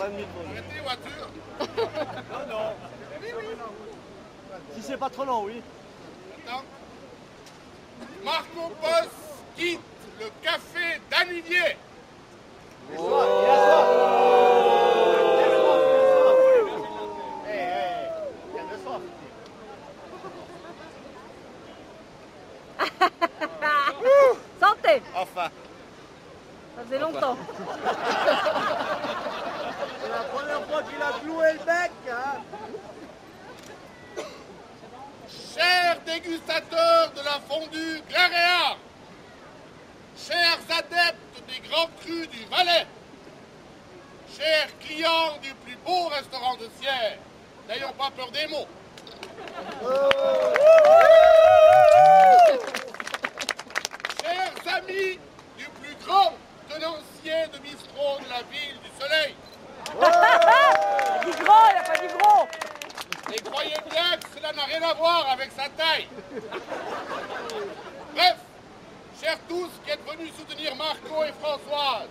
Arrêtez les voitures. Non, non. Si c'est pas trop long, oui. Attends. Marco Pos quitte le café d'Anivier. Il a soif. Il a de soif. Santé! Enfin. Ça faisait longtemps. C'est la première fois qu'il a cloué le bec, hein. Chers dégustateurs de la fondue Glaréa, chers adeptes des grands crus du Valais, chers clients du plus beau restaurant de Sierre, n'ayons pas peur des mots. Chers amis du plus grand tenancier de bistrot de la ville du Soleil, Il a dit gros, il a pas dit gros. et croyez bien que cela n'a rien à voir avec sa taille. Bref, chers tous qui êtes venus soutenir Marco et Françoise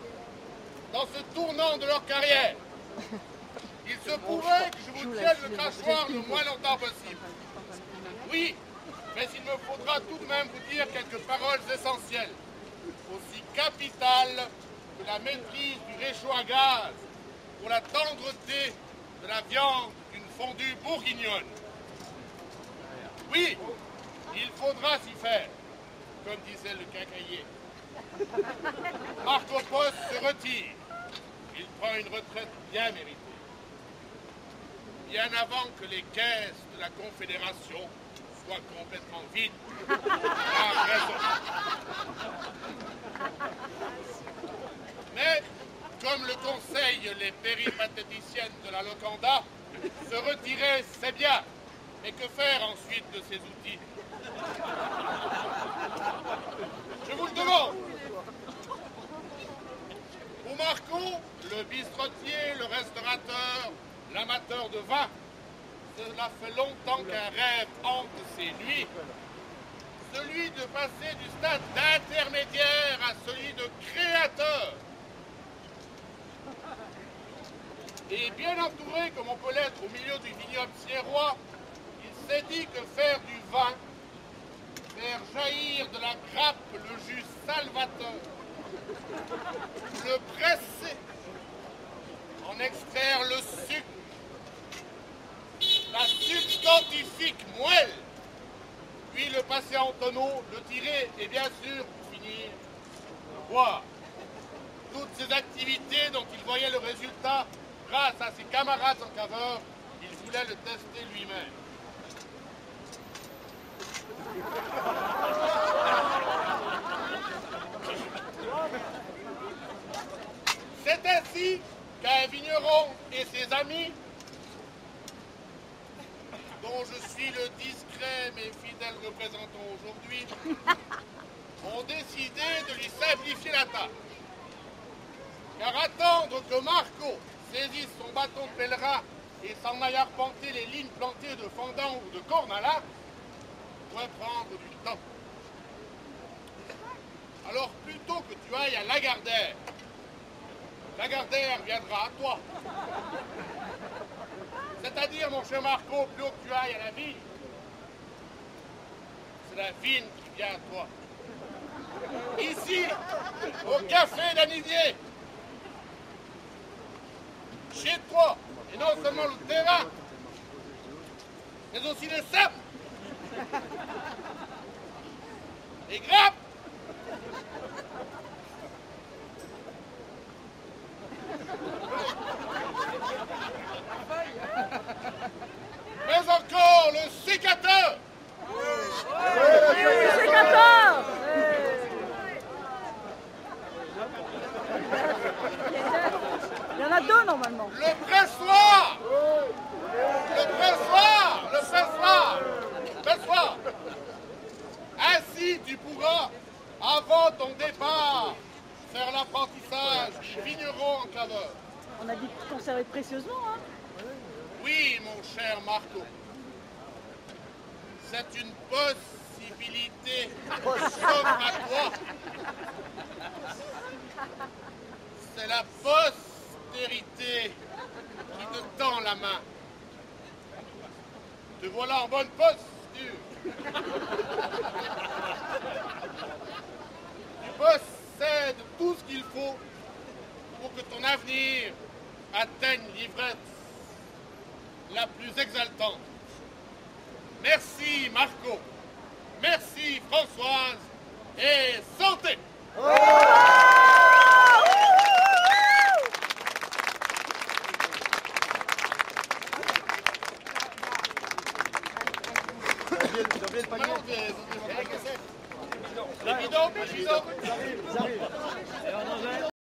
dans ce tournant de leur carrière, il se pourrait que je vous tienne le crachoir le moins longtemps possible. Oui, mais il me faudra tout de même vous dire quelques paroles essentielles, aussi capitales que la maîtrise du réchaud à gaz pour la tendreté de la viande d'une fondue bourguignonne. Oui, il faudra s'y faire, comme disait le quincaillier. Marco Pos se retire. Il prend une retraite bien méritée. Bien avant que les caisses de la Confédération soient complètement vides. A raison. Mais, comme le conseillent les péripatéticiennes de la Locanda, se retirer, c'est bien. Mais que faire ensuite de ces outils? Je vous le demande. Pour Marco, le bistrotier, le restaurateur, l'amateur de vin, cela fait longtemps qu'un rêve hante ses nuits. Celui de passer du stade d'intermédiaire à celui de créateur. Et bien entouré comme on peut l'être au milieu du vignoble sierrois, il s'est dit que faire du vin, faire jaillir de la grappe le jus salvateur, le presser, en extraire le sucre, la substantifique moelle, puis le passer en tonneau, le tirer et bien sûr, pour finir, boire. Toutes ces activités dont il voyait le résultat grâce à ses camarades en caveur, il voulait le tester lui-même. C'est ainsi qu'un vigneron et ses amis, dont je suis le discret mais fidèle représentant aujourd'hui, ont décidé de lui simplifier la tâche. Car attendre que Marco saisisse son bâton de pèlerin et s'en aille arpenter les lignes plantées de fendant ou de cornalin pourrait prendre du temps. Alors plutôt que tu ailles à Lagardère viendra à toi. C'est-à-dire, mon cher Marco, plutôt que tu ailles à la vigne, c'est la vigne qui vient à toi. Ici, au café d'Anivier, chez toi, et non seulement le terrain, mais aussi les cèpes, les grappes, mais encore le sécateur. Le sécateur. Il y en a deux normalement. Le pressoir. Ainsi, tu pourras, avant ton départ, faire l'apprentissage du vigneron en claveur. On a dit de conserver précieusement, hein. Oui, mon cher Marco. C'est une possibilité qui s'offre à toi. C'est la postérité te tends la main. Te voilà en bonne posture. Tu possèdes tout ce qu'il faut pour que ton avenir atteigne l'ivresse la plus exaltante. Merci Marco, merci Françoise et santé! J'ai oublié le panier. Les bidons, les bidons.